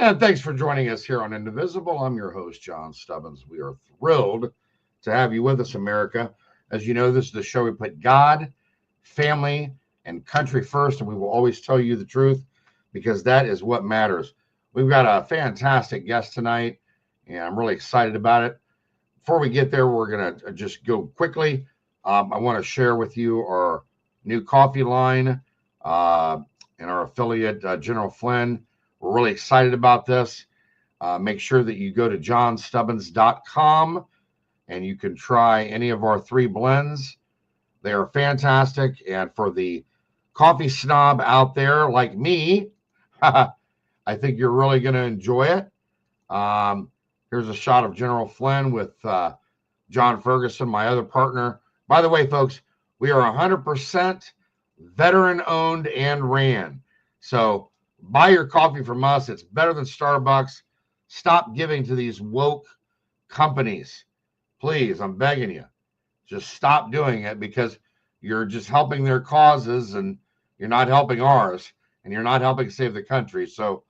And thanks for joining us here on Indivisible. I'm your host, John Stubbins. We are thrilled to have you with us, America. As you know, this is the show we put God, family, and country first, and we will always tell you the truth because that is what matters. We've got a fantastic guest tonight, and I'm really excited about it. Before we get there, we're going to just go quickly. I want to share with you our new coffee line and our affiliate, General Flynn. We're really excited about this. Make sure that you go to johnstubbins.com and you can try any of our 3 blends. They are fantastic. And for the coffee snob out there like me, I think you're really going to enjoy it. Here's a shot of General Flynn with John Ferguson, my other partner. By the way, folks, we are 100% veteran-owned and ran. So buy your coffee from us. It's better than Starbucks. Stop giving to these woke companies. Please, I'm begging you. Just stop doing it because you're just helping their causes and you're not helping ours and you're not helping save the country. So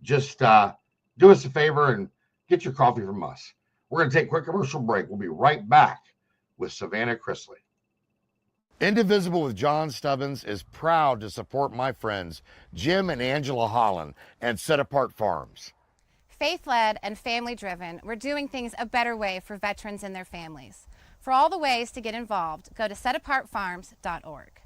just do us a favor and get your coffee from us. We're going to take a quick commercial break. We'll be right back with Savannah Chrisley. Indivisible with John Stubbins is proud to support my friends Jim and Angela Holland and Set Apart Farms. Faith-led and family-driven, we're doing things a better way for veterans and their families. For all the ways to get involved, go to setapartfarms.org.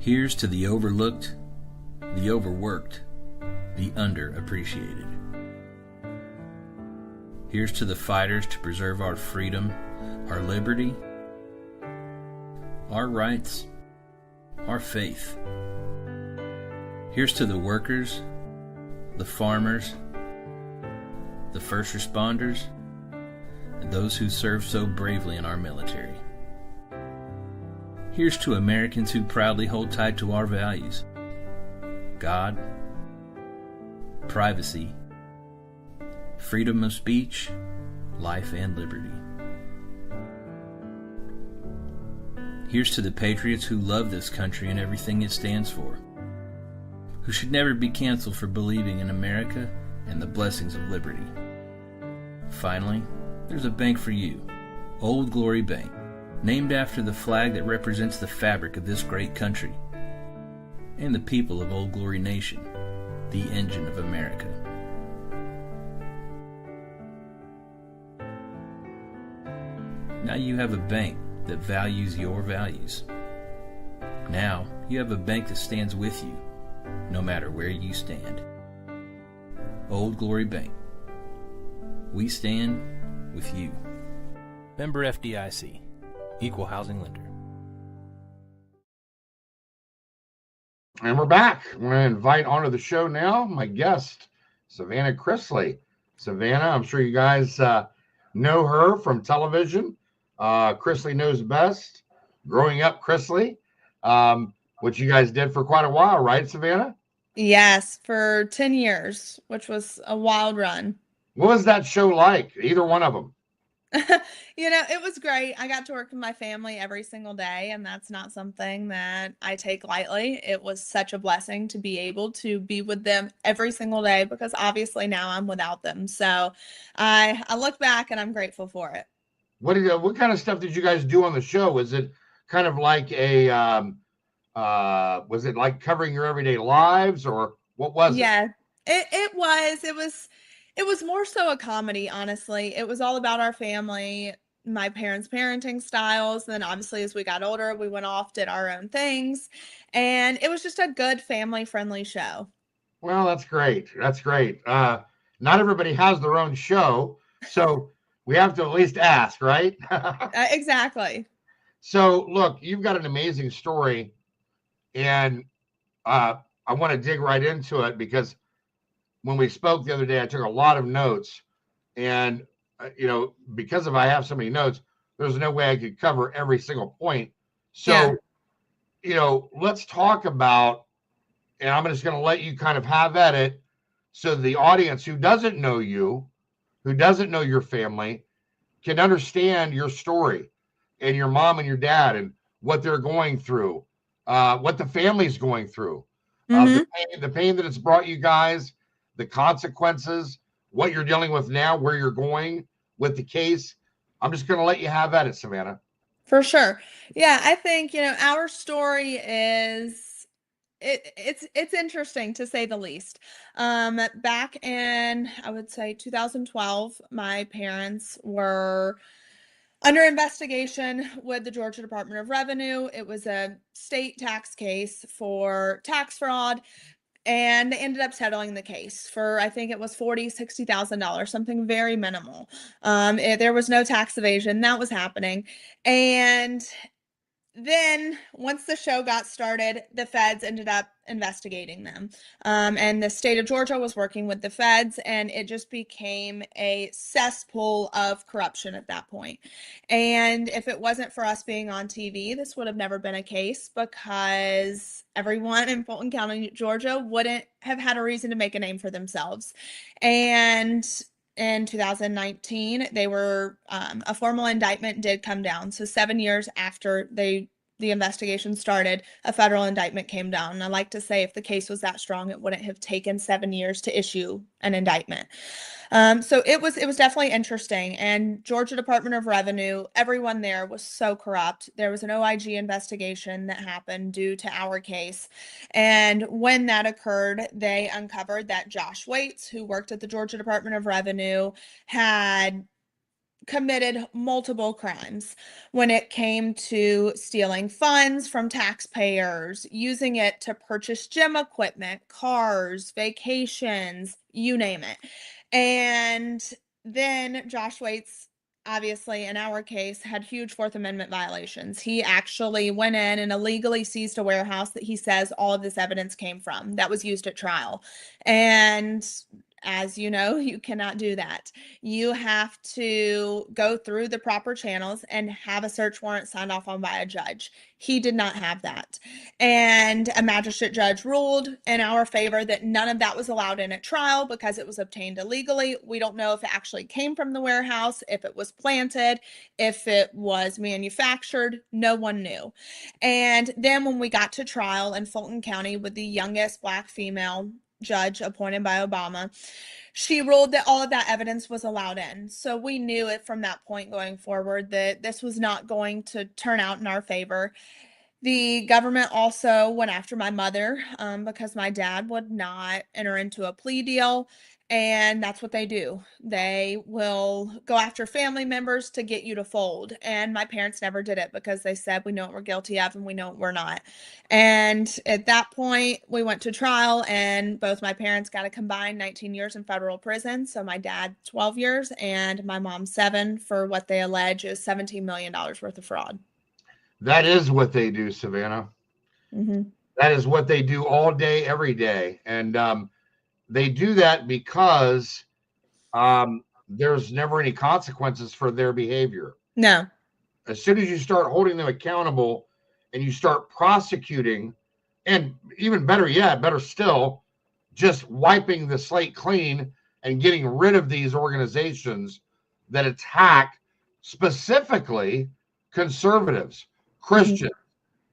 Here's to the overlooked, the overworked, the underappreciated. Here's to the fighters to preserve our freedom, our liberty, our rights, our faith. Here's to the workers, the farmers, the first responders, and those who serve so bravely in our military. Here's to Americans who proudly hold tight to our values: God, privacy, freedom of speech, life and liberty. Here's to the patriots who love this country and everything it stands for, who should never be canceled for believing in America and the blessings of liberty. Finally, there's a bank for you, Old Glory Bank, named after the flag that represents the fabric of this great country and the people of Old Glory Nation, the engine of America. Now you have a bank that values your values. Now you have a bank that stands with you, no matter where you stand. Old Glory Bank. We stand with you. Member FDIC. Equal housing lender. And we're back. I'm going to invite onto the show now my guest, Savannah Chrisley. Savannah, I'm sure you guys know her from television. Chrisley Knows Best, Growing Up Chrisley, which you guys did for quite a while, right, Savannah? Yes, for 10 years, which was a wild run. What was that show like? Either one of them? It was great. I got to work with my family every single day, and that's not something that I take lightly. It was such a blessing to be able to be with them every single day because obviously now I'm without them. So I look back and I'm grateful for it. What kind of stuff did you guys do on the show? Was it kind of like was it like covering your everyday lives, or what was it? Yeah, it was more so a comedy, honestly. It was all about our family, my parents' parenting styles. Then obviously as we got older, we went off, did our own things. And it was just a good family-friendly show. Well, that's great. That's great. Not everybody has their own show, so we have to at least ask, right? Exactly. So look, you've got an amazing story, and I want to dig right into it because when we spoke the other day, I took a lot of notes, and because I have so many notes, there's no way I could cover every single point. So, let's talk about, and I'm just going to let you kind of have at it. so the audience who doesn't know you, who doesn't know your family, can understand your story and your mom and your dad and what they're going through, what the family's going through, the pain that it's brought you guys, the consequences, what you're dealing with now, where you're going with the case. I'm just going to let you have at it, Savannah. For sure. Yeah, I think, our story is it's interesting to say the least. Back in, I would say 2012, my parents were under investigation with the Georgia Department of Revenue. It was a state tax case for tax fraud. And they ended up settling the case for, I think it was $60,000, something very minimal. There was no tax evasion that was happening. And then once the show got started, the feds ended up investigating them. And the state of Georgia was working with the feds, and it just became a cesspool of corruption at that point. And if it wasn't for us being on TV, this would have never been a case, because everyone in Fulton County, Georgia wouldn't have had a reason to make a name for themselves. And in 2019, they were a formal indictment did come down. So 7 years after the investigation started, a federal indictment came down. And I like to say, if the case was that strong, it wouldn't have taken 7 years to issue an indictment. So it was definitely interesting. And Georgia Department of Revenue, everyone there was so corrupt. There was an OIG investigation that happened due to our case. And when that occurred, they uncovered that Josh Waits, who worked at the Georgia Department of Revenue, had committed multiple crimes when it came to stealing funds from taxpayers, using it to purchase gym equipment, cars, vacations, you name it. And then Josh Waits, obviously in our case, had huge Fourth Amendment violations. He actually went in and illegally seized a warehouse that he says all of this evidence came from, that was used at trial. And as you know, you cannot do that. You have to go through the proper channels and have a search warrant signed off on by a judge. He did not have that. And a magistrate judge ruled in our favor that none of that was allowed in at trial because it was obtained illegally. We don't know if it actually came from the warehouse, if it was planted, if it was manufactured. No one knew. And then when we got to trial in Fulton County with the youngest Black female judge appointed by Obama, she ruled that all of that evidence was allowed in. So we knew it from that point going forward that this was not going to turn out in our favor. The government also went after my mother because my dad would not enter into a plea deal. And that's what they do. They will go after family members to get you to fold. And my parents never did it because they said, we know what we're guilty of and we know what we're not. And at that point, we went to trial, and both my parents got a combined 19 years in federal prison. So my dad, 12 years, and my mom, 7, for what they allege is $17 million worth of fraud. That is what they do, Savannah. Mm-hmm. That is what they do all day, every day. And they do that because there's never any consequences for their behavior. No. As soon as you start holding them accountable and you start prosecuting, and even better yet, better still, just wiping the slate clean and getting rid of these organizations that attack specifically conservatives, Christians,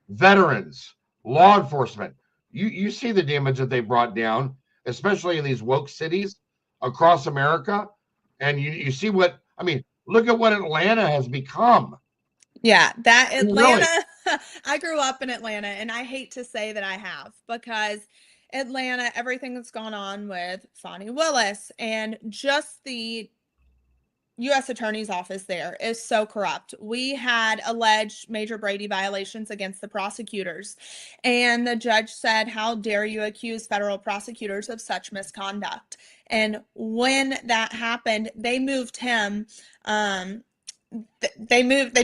veterans, law enforcement. You see the damage that they brought down, especially in these woke cities across America. And you see what, I mean, look at what Atlanta has become. Yeah, that Atlanta, Really? I grew up in Atlanta, and I hate to say that I have, because Atlanta, everything that's gone on with Fonnie Willis and just the U.S. Attorney's Office there is so corrupt. We had alleged Major Brady violations against the prosecutors, and the judge said, how dare you accuse federal prosecutors of such misconduct? And when that happened, they moved him, they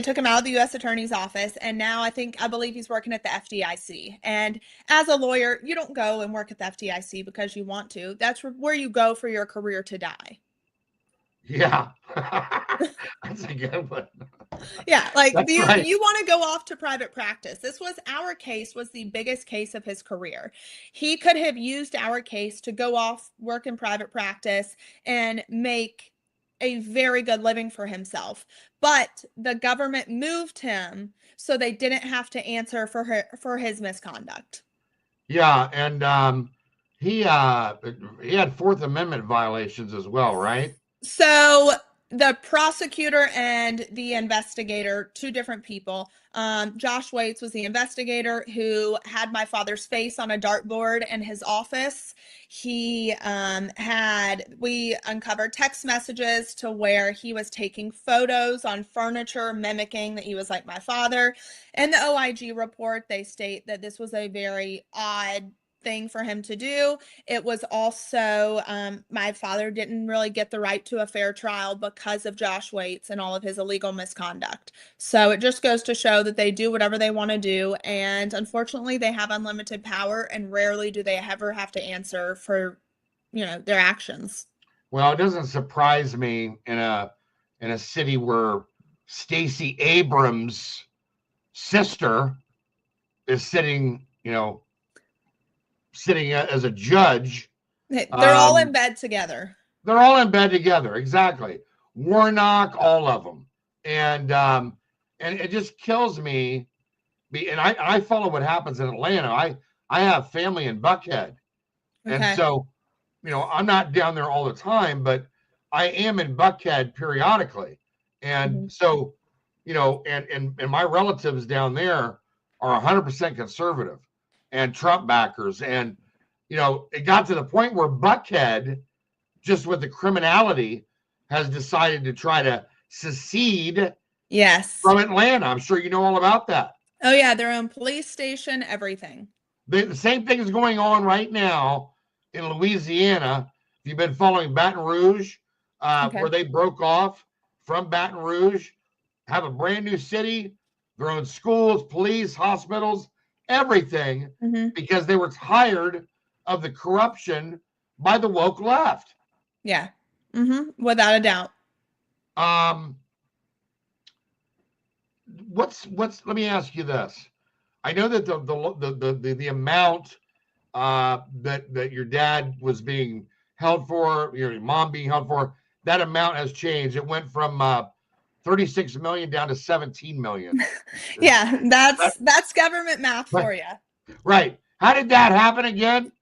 took him out of the U.S. Attorney's Office, and now I believe he's working at the FDIC. And as a lawyer, you don't go and work at the FDIC because you want to. That's where you go for your career to die. Yeah. That's a good one. Yeah, like That's you right. you want to go off to private practice. This was our case was the biggest case of his career. He could have used our case to go off, work in private practice, and make a very good living for himself. But the government moved him so they didn't have to answer for his misconduct. Yeah, and he had Fourth Amendment violations as well, right? So the prosecutor and the investigator, two different people. Josh Waits was the investigator who had my father's face on a dartboard in his office. We uncovered text messages to where he was taking photos on furniture, mimicking that he was like my father. In the OIG report, they state that this was a very odd thing for him to do. It was also, my father didn't really get the right to a fair trial because of Josh Waits and all of his illegal misconduct. So it just goes to show that they do whatever they want to do. And unfortunately, they have unlimited power, and rarely do they ever have to answer for, their actions. Well, it doesn't surprise me in a city where Stacey Abrams' sister is sitting as a judge. They're all in bed together. They're all in bed together. Exactly. Warnock, all of them. And it just kills me. And I follow what happens in Atlanta. I have family in Buckhead. Okay. And so, I'm not down there all the time, but I am in Buckhead periodically. And so, and my relatives down there are 100% conservative and Trump backers. And, it got to the point where Buckhead, just with the criminality, has decided to try to secede from Atlanta. I'm sure you know all about that. Oh, yeah. Their own police station, everything. The same thing is going on right now in Louisiana. If you've been following Baton Rouge, where they broke off from Baton Rouge, have a brand new city, their own schools, police, hospitals, everything, because they were tired of the corruption by the woke left. Yeah. Without a doubt. Let me ask you this. I know that the amount that your dad was being held for, your mom being held for, that amount has changed. It went from 36 million down to 17 million. Yeah, that's government math for you. Right. How did that happen again?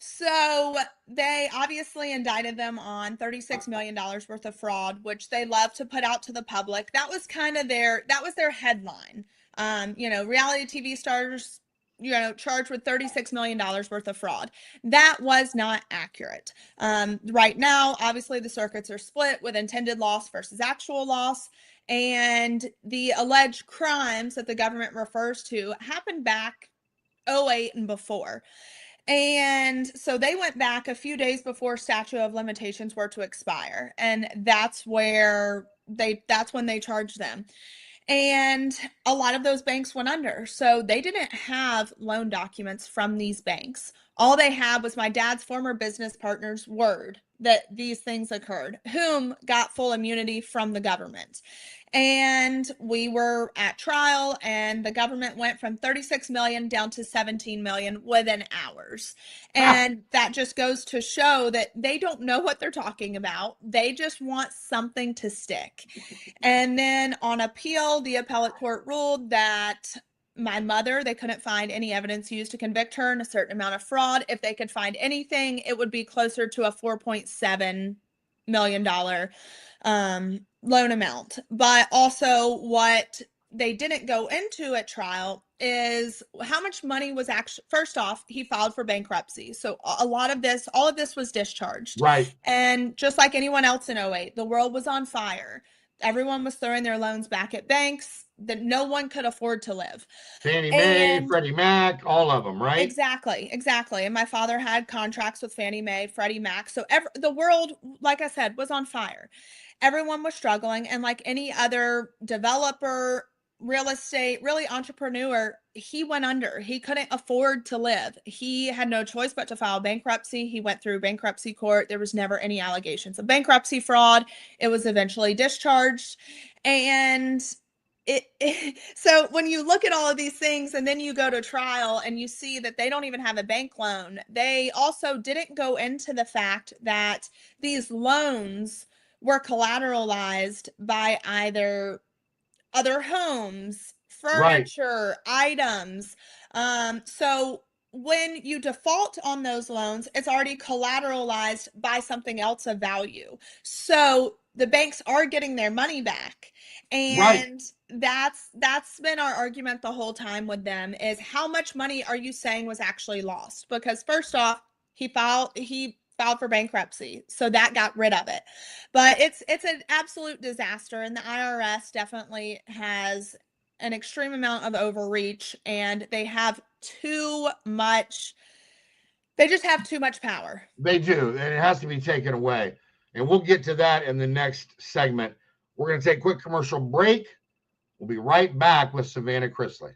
So they obviously indicted them on $36 million worth of fraud, which they love to put out to the public. That was kind of their headline. Reality TV stars, charged with $36 million worth of fraud. That was not accurate. Right now, obviously the circuits are split with intended loss versus actual loss. And the alleged crimes that the government refers to happened back 2008 and before. And so they went back a few days before statute of limitations were to expire. And that's when they charged them. And a lot of those banks went under. So they didn't have loan documents from these banks. All they had was my dad's former business partner's word that these things occurred, whom got full immunity from the government. And we were at trial, and the government went from 36 million down to 17 million within hours. And that just goes to show that they don't know what they're talking about. They just want something to stick. And then on appeal, the appellate court ruled that my mother, they couldn't find any evidence used to convict her in a certain amount of fraud. If they could find anything, it would be closer to a $4.7 million loan amount. But also what they didn't go into at trial is how much money was actually, first off, he filed for bankruptcy. So all of this was discharged. Right. And just like anyone else in 2008, the world was on fire. Everyone was throwing their loans back at banks that no one could afford to live. Fannie Mae, Freddie Mac, all of them, right? Exactly. And my father had contracts with Fannie Mae, Freddie Mac. So the world, like I said, was on fire. Everyone was struggling. And like any other developer real estate, really entrepreneur, he went under. He couldn't afford to live. He had no choice but to file bankruptcy. He went through bankruptcy court. There was never any allegations of bankruptcy fraud. It was eventually discharged. And so when you look at all of these things and then you go to trial and you see that they don't even have a bank loan, they also didn't go into the fact that these loans were collateralized by either other homes, furniture, items. So when you default on those loans, it's already collateralized by something else of value. So the banks are getting their money back. And that's been our argument the whole time with them, is how much money are you saying was actually lost? Because first off, he filed for bankruptcy, so that got rid of it. But it's an absolute disaster, and the IRS definitely has an extreme amount of overreach, and they have too much. They just have too much power. They do, and it has to be taken away. And we'll get to that in the next segment. We're going to take a quick commercial break. We'll be right back with Savannah Chrisley.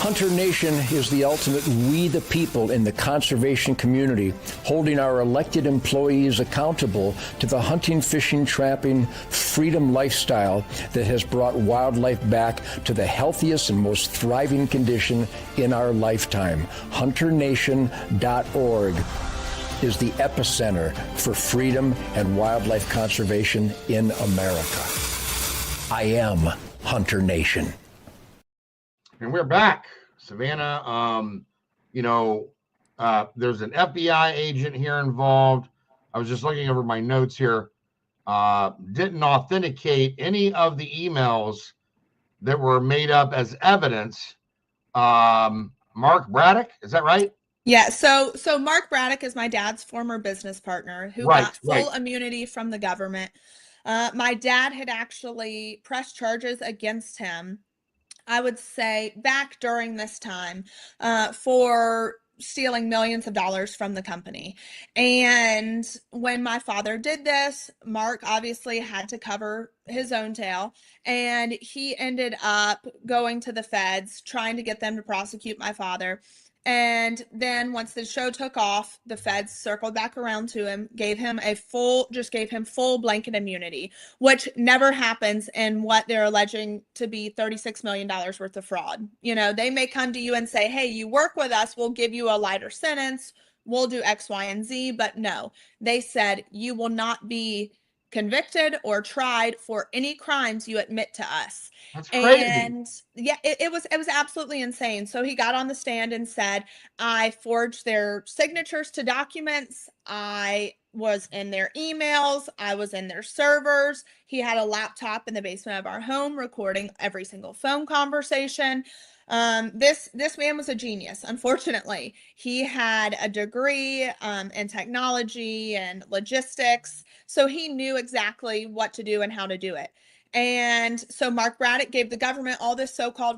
Hunter Nation is the ultimate we the people in the conservation community, holding our elected employees accountable to the hunting, fishing, trapping, freedom lifestyle that has brought wildlife back to the healthiest and most thriving condition in our lifetime. HunterNation.org is the epicenter for freedom and wildlife conservation in America. I am Hunter Nation. And we're back. Savannah, there's an FBI agent here involved. I was just looking over my notes here. Didn't authenticate any of the emails that were made up as evidence. Mark Braddock, is that right? Yeah, so Mark Braddock is my dad's former business partner who got full immunity from the government. My dad had actually pressed charges against him, I would say, back during this time, for stealing millions of dollars from the company. And when my father did this, Mark obviously had to cover his own tail, and he ended up going to the feds, trying to get them to prosecute my father. And then once the show took off, the feds circled back around to him, gave him full blanket immunity, which never happens in what they're alleging to be $36 million worth of fraud. You know, they may come to you and say, hey, you work with us, we'll give you a lighter sentence, we'll do X, Y, and Z. But no, they said you will not be convicted or tried for any crimes you admit to us. That's crazy. And yeah, it was absolutely insane. So he got on the stand and said, I forged their signatures to documents. I was in their emails. I was in their servers. He had a laptop in the basement of our home recording every single phone conversation. This man was a genius. Unfortunately, he had a degree in technology and logistics, so he knew exactly what to do and how to do it. And so Mark Braddock gave the government all this so-called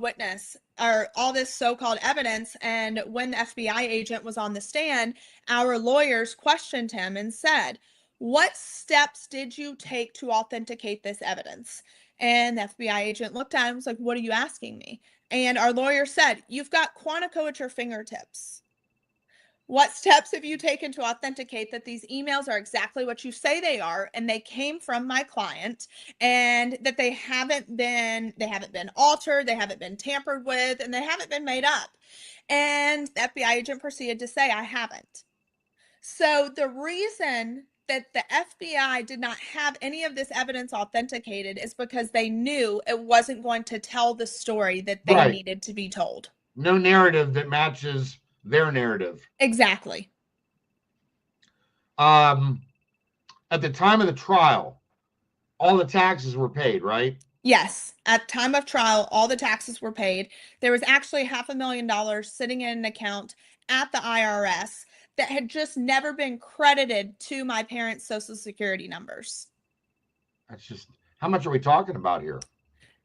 evidence. And when the FBI agent was on the stand, our lawyers questioned him and said, what steps did you take to authenticate this evidence? And the FBI agent looked at him and was like, what are you asking me? And our lawyer said, you've got Quantico at your fingertips. What steps have you taken to authenticate that these emails are exactly what you say they are, and they came from my client, and that they haven't been altered, they haven't been tampered with, and they haven't been made up? And the FBI agent proceeded to say, I haven't. So the reason that the FBI did not have any of this evidence authenticated is because they knew it wasn't going to tell the story that they needed to be told. No narrative that matches their narrative. Exactly. At the time of the trial, all the taxes were paid, right? Yes. At time of trial, all the taxes were paid. There was actually $500,000 sitting in an account at the IRS that had just never been credited to my parents' Social Security numbers. That's just, how much are we talking about here?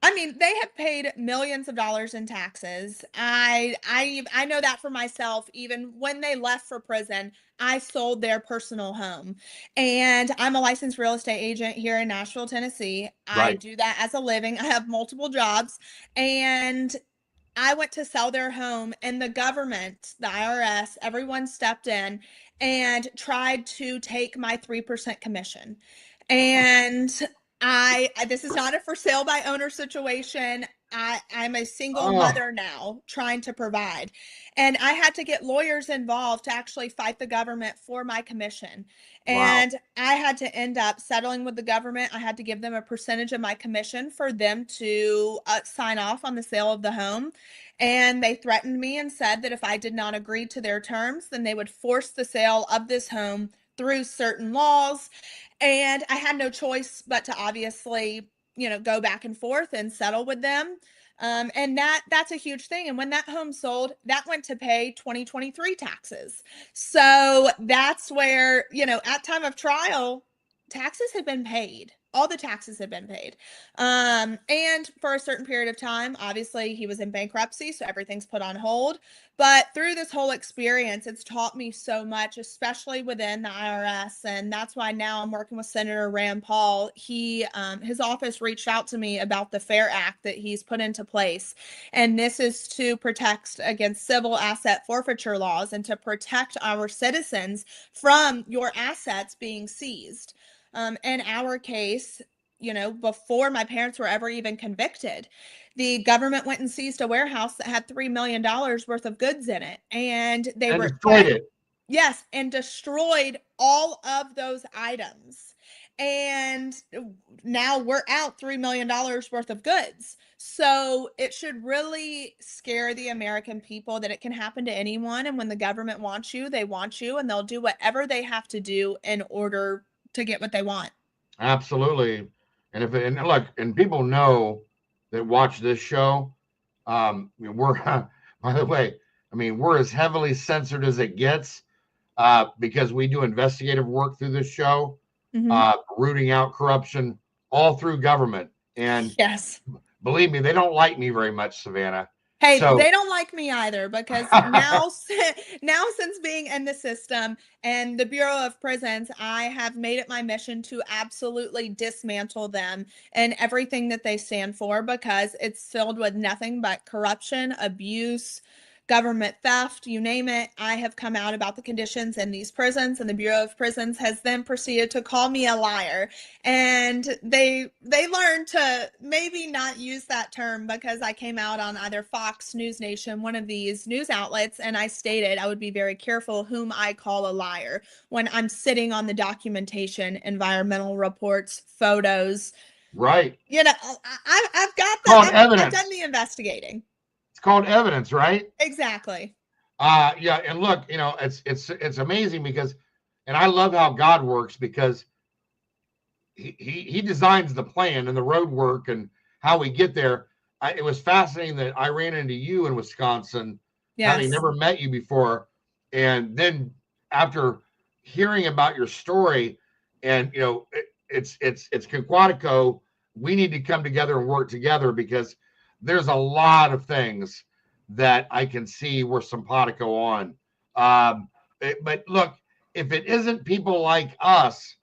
I mean, they have paid millions of dollars in taxes. I know that for myself. Even when they left for prison, I sold their personal home. And I'm a licensed real estate agent here in Nashville, Tennessee. I Right. do that as a living. I have multiple jobs. And I went to sell their home, and the government, the IRS, everyone stepped in and tried to take my 3% commission. And this is not a for sale by owner situation. I'm a single Oh. mother now trying to provide. And I had to get lawyers involved to actually fight the government for my commission. Wow. And I had to end up settling with the government. I had to give them a percentage of my commission for them to sign off on the sale of the home. And they threatened me and said that if I did not agree to their terms, then they would force the sale of this home through certain laws. And I had no choice but to obviously, go back and forth and settle with them. And that's a huge thing. And when that home sold, that went to pay 2023 taxes. So that's where, at time of trial, taxes had been paid. All the taxes had been paid. And for a certain period of time, obviously he was in bankruptcy, so everything's put on hold. But through this whole experience, it's taught me so much, especially within the IRS. And that's why now I'm working with Senator Rand Paul. His office reached out to me about the FAIR Act that he's put into place. And this is to protect against civil asset forfeiture laws and to protect our citizens from your assets being seized. In our case, before my parents were ever even convicted, the government went and seized a warehouse that had $3 million worth of goods in it. And they And were destroyed it. Yes, and destroyed all of those items. And now we're out $3 million worth of goods. So it should really scare the American people that it can happen to anyone. And when the government wants you, they want you, and they'll do whatever they have to do in order to get what they want. Absolutely. And people know that watch this show. We're by the way, we're as heavily censored as it gets because we do investigative work through this show, rooting out corruption all through government. And yes, believe me, they don't like me very much, Savannah. Hey, they don't like me either, because now since being in the system and the Bureau of Prisons, I have made it my mission to absolutely dismantle them and everything that they stand for, because it's filled with nothing but corruption, abuse, government theft, you name it. I have come out about the conditions in these prisons, and the Bureau of Prisons has then proceeded to call me a liar. And they learned to maybe not use that term, because I came out on either Fox, News Nation, one of these news outlets, and I stated I would be very careful whom I call a liar when I'm sitting on the documentation, environmental reports, photos. Right. I've got that. I've done the investigating. It's called evidence, right? Exactly. Yeah, and look, it's amazing because, and I love how God works, because he designs the plan and the road work and how we get there. It was fascinating that I ran into you in Wisconsin, having never met you before, and then after hearing about your story, and it's Quantico, we need to come together and work together, because there's a lot of things that I can see we're simpatico on. But look, if it isn't people like us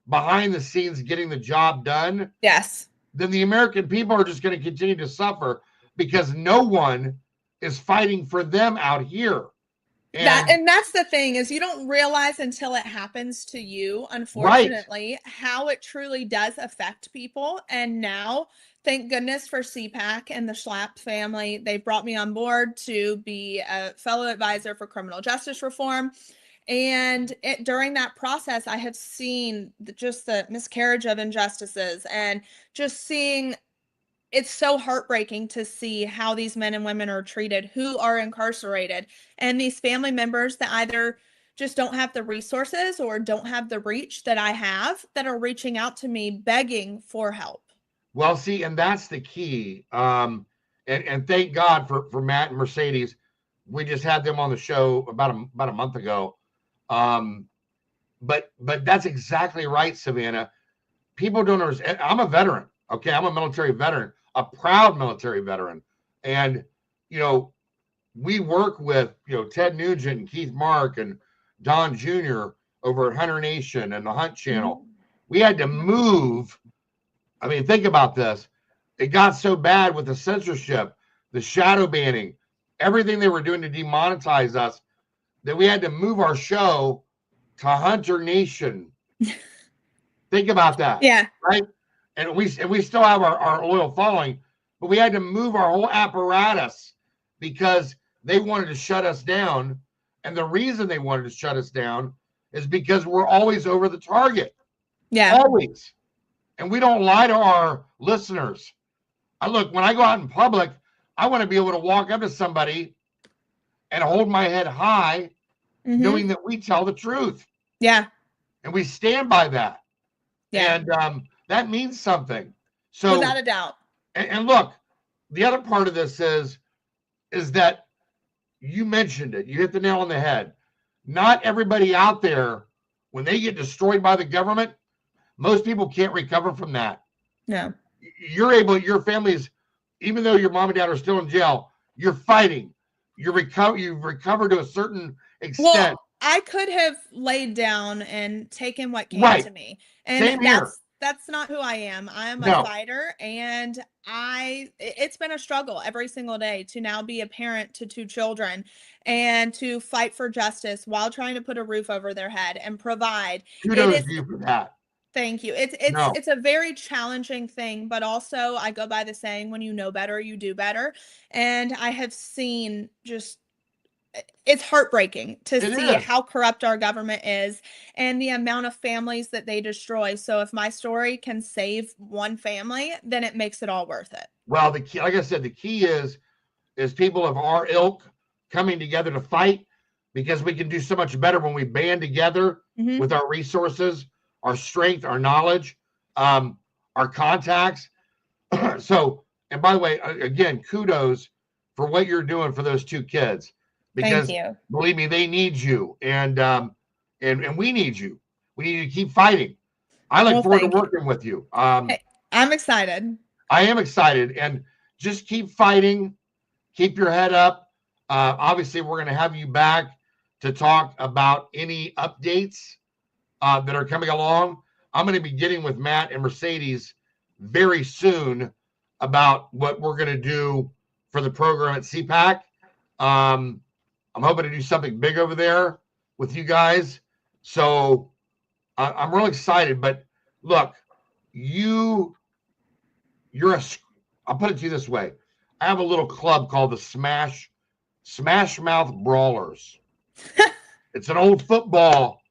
behind the scenes getting the job done, yes, then the American people are just going to continue to suffer, because no one is fighting for them out here. And that's the thing, is you don't realize until it happens to you, unfortunately, how it truly does affect people. And now, thank goodness for CPAC and the Schlapp family. They brought me on board to be a fellow advisor for criminal justice reform. And during that process, I have seen just the miscarriage of injustices, and just seeing, it's so heartbreaking to see how these men and women are treated who are incarcerated, and these family members that either just don't have the resources or don't have the reach that I have, that are reaching out to me begging for help. Well, see, and that's the key. And thank God for Matt and Mercedes. We just had them on the show about a month ago. But that's exactly right, Savannah. People don't understand. I'm a veteran. Okay, I'm a military veteran, a proud military veteran, and we work with Ted Nugent and Keith Mark and Don Jr. over at Hunter Nation and the Hunt Channel. We had to move. I mean, think about this. It got so bad with the censorship, the shadow banning, everything they were doing to demonetize us, that we had to move our show to Hunter Nation. Think about that. Yeah. Right? And we still have our loyal following, but we had to move our whole apparatus because they wanted to shut us down. And the reason they wanted to shut us down is because we're always over the target. Yeah. Always. And we don't lie to our listeners. When I go out in public, I want to be able to walk up to somebody and hold my head high, knowing that we tell the truth. Yeah. And we stand by that. Yeah. And that means something. So without a doubt. And look, the other part of this is that you mentioned it. You hit the nail on the head. Not everybody out there, when they get destroyed by the government, most people can't recover from that. No. Your family's, even though your mom and dad are still in jail, you're fighting. You've recovered to a certain extent. Well, I could have laid down and taken what came to me. And Same here. That's not who I am. I am a fighter, and it's been a struggle every single day to now be a parent to 2 children and to fight for justice while trying to put a roof over their head and provide. Kudos to you for that. Thank you. It's a very challenging thing, but also I go by the saying, when you know better, you do better. And I have seen it's heartbreaking to see how corrupt our government is and the amount of families that they destroy. So if my story can save one family, then it makes it all worth it. Well, the key, like I said, the key is people of our ilk coming together to fight, because we can do so much better when we band together with our resources, our strength, our knowledge, our contacts. So, and by the way, again, kudos for what you're doing for those 2 kids. Because believe me, they need you, and we need you. We need you to keep fighting. I look forward to working with you. I'm excited. I am excited, and just keep fighting. Keep your head up. Obviously, we're going to have you back to talk about any updates that are coming along. I'm going to be getting with Matt and Mercedes very soon about what we're going to do for the program at CPAC. I'm hoping to do something big over there with you guys. So I'm real excited. But look, you're I'll put it to you this way. I have a little club called the Smash Mouth Brawlers. It's an old football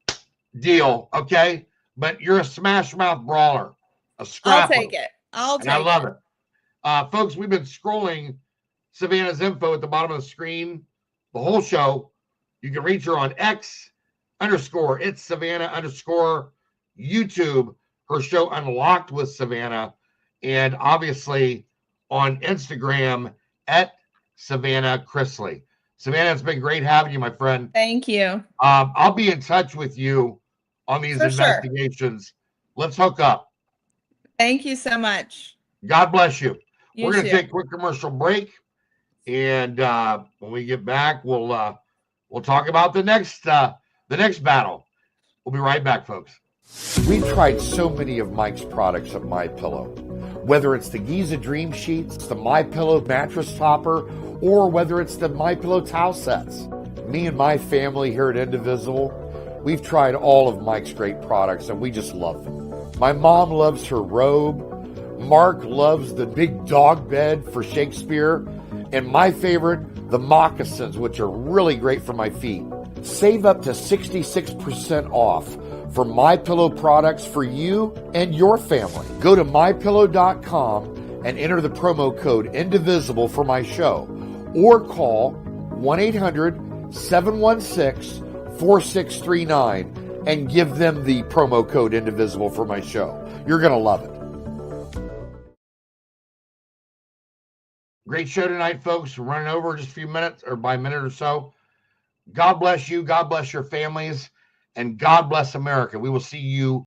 deal, okay? But you're a Smash Mouth Brawler, a scrapper. I'll take it. I love it. Folks, we've been scrolling Savannah's info at the bottom of the screen the whole show. You can reach her on X _ it's Savannah _ YouTube, her show Unlocked with Savannah, and obviously on Instagram at Savannah Chrisley. Savannah, it's been great having you, my friend. Thank you. I'll be in touch with you on these investigations. Sure. Let's hook up. Thank you so much. God bless you. You We're going to too. take a quick commercial break. And when we get back, we'll talk about the next battle. We'll be right back, folks. We've tried so many of Mike's products at MyPillow. Whether it's the Giza Dream Sheets, the MyPillow mattress topper, or whether it's the MyPillow towel sets. Me and my family here at Indivisible, we've tried all of Mike's great products, and we just love them. My mom loves her robe. Mark loves the big dog bed for Shakespeare. And my favorite, the moccasins, which are really great for my feet. Save up to 66% off for MyPillow products for you and your family. Go to MyPillow.com and enter the promo code INDIVISIBLE for my show. Or call 1-800-716-4639 and give them the promo code INDIVISIBLE for my show. You're going to love it. Great show tonight, folks. We're running over just a few minutes or by a minute or so. God bless you. God bless your families. And God bless America. We will see you